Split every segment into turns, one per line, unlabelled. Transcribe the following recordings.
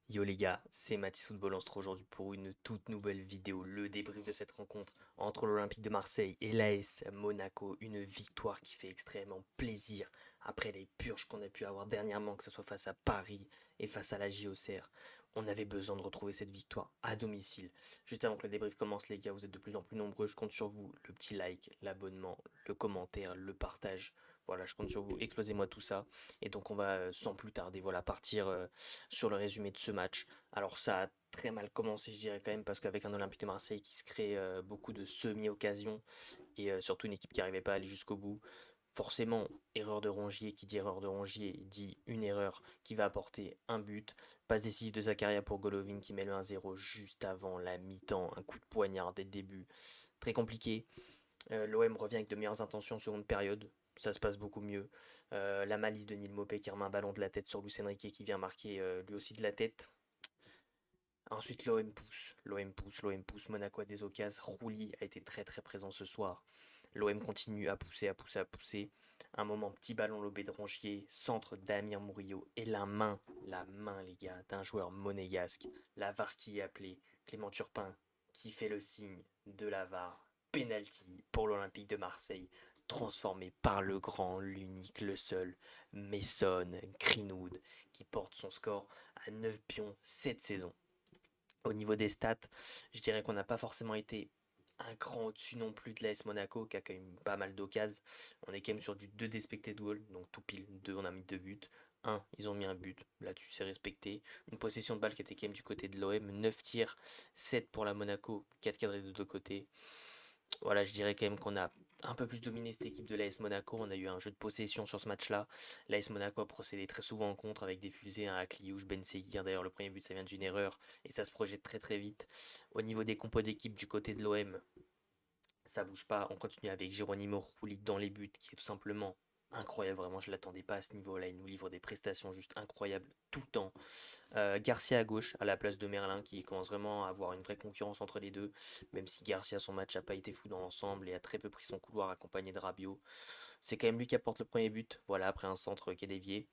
Yo les gars, c'est Mathis Football, on se retrouve aujourd'hui pour une toute nouvelle vidéo, le débrief de cette rencontre entre l'Olympique de Marseille et l'AS Monaco, une victoire qui fait extrêmement plaisir après les purges qu'on a pu avoir dernièrement, que ce soit face à Paris et face à la JOCR. On avait besoin de retrouver cette victoire à domicile. Juste avant que le débrief commence les gars, vous êtes de plus en plus nombreux, je compte sur vous, le petit like, l'abonnement, le commentaire, le partage. Voilà, je compte sur vous, explosez-moi tout ça. Et donc on va sans plus tarder, voilà, partir sur le résumé de ce match. Alors ça a très mal commencé, je dirais quand même, parce qu'avec un Olympique de Marseille qui se crée beaucoup de semi-occasions et surtout une équipe qui n'arrivait pas à aller jusqu'au bout. Forcément, erreur de Rongier, qui dit erreur de Rongier, dit une erreur qui va apporter un but. Passe décisive de Zakaria pour Golovin qui met le 1-0 juste avant la mi-temps. Un coup de poignard dès le début. Très compliqué. L'OM revient avec de meilleures intentions en seconde période. Ça se passe beaucoup mieux. La malice de Neil Maupay qui remet un ballon de la tête sur Luis Enrique qui vient marquer lui aussi de la tête. Ensuite, l'OM pousse. Monaco a des occasions. Rouli a été très très présent ce soir. L'OM continue à pousser, à pousser, à pousser. Un moment, petit ballon lobé de Rongier, centre d'Amir Murillo et la main les gars, d'un joueur monégasque. La VAR qui est appelée, Clément Turpin qui fait le signe de la VAR. Penalty pour l'Olympique de Marseille, transformé par le grand, l'unique, le seul, Mason Greenwood, qui porte son score à 9 pions cette saison. Au niveau des stats, je dirais qu'on n'a pas forcément été un cran au-dessus non plus de l'AS Monaco qui a quand même pas mal d'occasions. On est quand même sur du 2 d'expected goal, donc tout pile 2, on a mis 2 buts. Un, ils ont mis un but, là-dessus c'est respecté. Une possession de balle qui était quand même du côté de l'OM, 9 tirs, 7 pour la Monaco, 4 cadrés de deux côtés. Voilà, je dirais quand même qu'on a un peu plus dominé cette équipe de l'AS Monaco. On a eu un jeu de possession sur ce match-là. L'AS Monaco a procédé très souvent en contre avec des fusées à Akliouche, Ben Seguir. D'ailleurs, le premier but, ça vient d'une erreur et ça se projette très très vite. Au niveau des compos d'équipe du côté de l'OM, ça bouge pas. On continue avec Geronimo Rulli dans les buts, qui est tout simplement incroyable. Vraiment, je l'attendais pas à ce niveau-là. Il nous livre des prestations juste incroyables tout le temps. Garcia à gauche à la place de Merlin qui commence vraiment à avoir une vraie concurrence entre les deux, même si Garcia son match n'a pas été fou dans l'ensemble et a très peu pris son couloir accompagné de Rabiot. C'est quand même lui qui apporte le premier but, voilà, après un centre qui est dévié.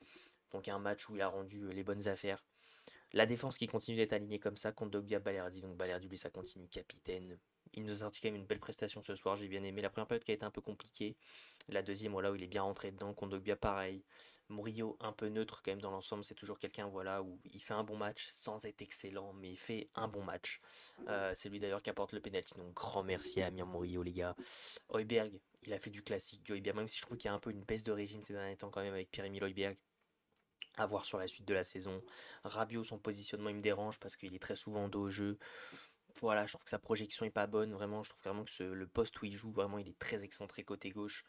Donc un match où il a rendu les bonnes affaires. La défense qui continue d'être alignée comme ça contre Dogbia Balerdi. Donc Balerdi, lui, ça continue, capitaine. Il nous a sorti quand même une belle prestation ce soir, j'ai bien aimé. La première période qui a été un peu compliquée. La deuxième, voilà, où il est bien rentré dedans. Contre Dogbia, pareil. Murillo, un peu neutre quand même dans l'ensemble. C'est toujours quelqu'un, voilà, où il fait un bon match sans être excellent, mais il fait un bon match. C'est lui d'ailleurs qui apporte le penalty. Donc grand merci à Amir Murillo, les gars. Højbjerg, il a fait du classique du Højbjerg, même si je trouve qu'il y a un peu une baisse de régime ces derniers temps quand même avec Pierre-Emile Højbjerg à voir sur la suite de la saison. Rabiot, son positionnement, il me dérange parce qu'il est très souvent dos au jeu. Voilà, je trouve que sa projection est pas bonne, vraiment. Je trouve vraiment que le poste où il joue, vraiment, il est très excentré côté gauche.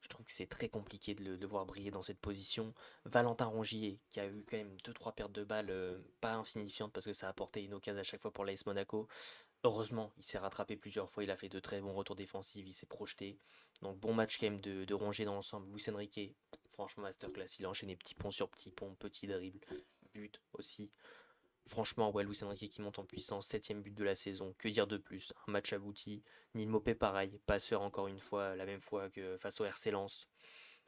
Je trouve que c'est très compliqué de le voir briller dans cette position. Valentin Rongier, qui a eu quand même deux trois pertes de balles pas insignifiantes parce que ça a apporté une occasion à chaque fois pour l'AS Monaco. Heureusement, il s'est rattrapé plusieurs fois, il a fait de très bons retours défensifs, il s'est projeté. Donc bon match quand même de Rongier dans l'ensemble. Luis Enrique, franchement masterclass, il a enchaîné petit pont, petit dribble, but aussi. Franchement, ouais, Luis Enrique qui monte en puissance, septième but de la saison, que dire de plus? Un match abouti. Neil Maupay pareil, passeur encore une fois, la même fois que face au RC Lens.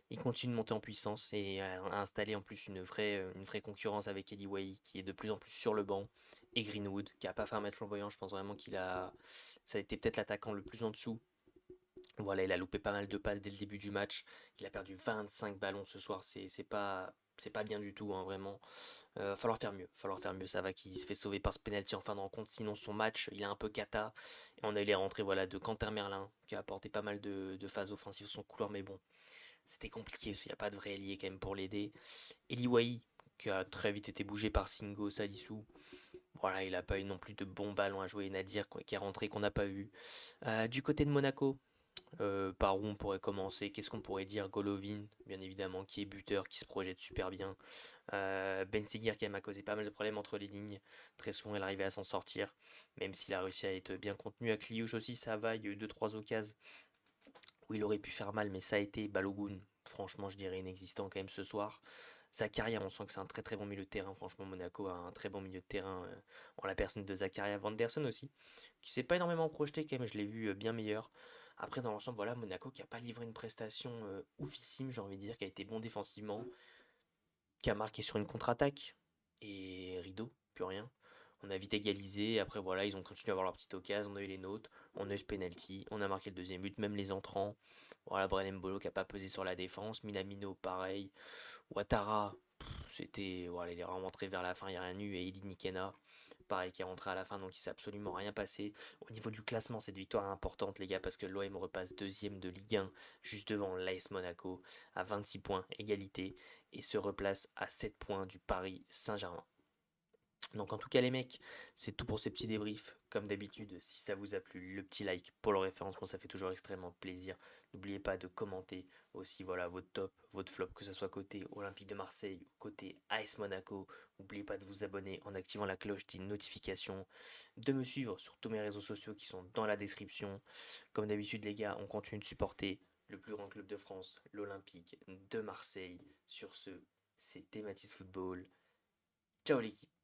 Il continue de monter en puissance et a installé en plus une vraie concurrence avec Eddie Way qui est de plus en plus sur le banc. Et Greenwood qui a pas fait un match flamboyant, je pense vraiment qu'il a. Ça a été peut-être l'attaquant le plus en dessous. Voilà, il a loupé pas mal de passes dès le début du match. Il a perdu 25 ballons ce soir, c'est pas bien du tout, hein, vraiment. Falloir faire mieux. Ça va qu'il se fait sauver par ce penalty en fin de rencontre. Sinon, son match, il est un peu cata. Et on a eu les rentrées voilà, de Quentin Merlin, qui a apporté pas mal de phases offensives sur son couloir. Mais bon, c'était compliqué parce qu'il n'y a pas de vrai allié quand même pour l'aider. Eliwai, qui a très vite été bougé par Singo Salissou. Voilà, il n'a pas eu non plus de bons ballons à jouer. Nadir qui est rentré qu'on n'a pas eu. Du côté de Monaco, par où on pourrait commencer? Qu'est-ce qu'on pourrait dire? Golovin, bien évidemment, qui est buteur, qui se projette super bien. Ben Seguir qui m'a causé pas mal de problèmes entre les lignes. Très souvent, il arrivait à s'en sortir, même s'il a réussi à être bien contenu. À Kliouche aussi, ça va. Il y a eu deux trois occasions où il aurait pu faire mal, mais ça a été Balogun. Franchement, je dirais inexistant quand même ce soir. Zakaria, on sent que c'est un très très bon milieu de terrain. Franchement, Monaco a un très bon milieu de terrain en la personne de Zakaria Vanderson aussi, qui s'est pas énormément projeté quand même. Je l'ai vu bien meilleur. Après, dans l'ensemble, voilà, Monaco qui a pas livré une prestation oufissime, j'ai envie de dire, qui a été bon défensivement, qui a marqué sur une contre-attaque. Et rideau. plus rien. On a vite égalisé, après voilà, ils ont continué à avoir leur petite occasion, on a eu les nôtres, on a eu ce penalty, on a marqué le deuxième but, même les entrants. Voilà, Brelem Bolo qui a pas pesé sur la défense, Minamino pareil, Ouattara, c'était, voilà, il est vraiment rentré vers la fin, il n'y a rien eu, et Eddie Nikena, pareil, qui est rentré à la fin, donc il s'est absolument rien passé. Au niveau du classement, cette victoire est importante, les gars, parce que l'OM repasse deuxième de Ligue 1, juste devant l'AS Monaco, à 26 points, égalité, et se replace à 7 points du Paris Saint-Germain. Donc en tout cas les mecs, c'est tout pour ce petit débrief. Comme d'habitude, si ça vous a plu, le petit like pour le référencement, ça fait toujours extrêmement plaisir. N'oubliez pas de commenter aussi voilà votre top, votre flop, que ce soit côté Olympique de Marseille, côté AS Monaco. N'oubliez pas de vous abonner en activant la cloche des notifications, de me suivre sur tous mes réseaux sociaux qui sont dans la description. Comme d'habitude les gars, on continue de supporter le plus grand club de France, l'Olympique de Marseille. Sur ce, c'était Mathis Football. Ciao l'équipe.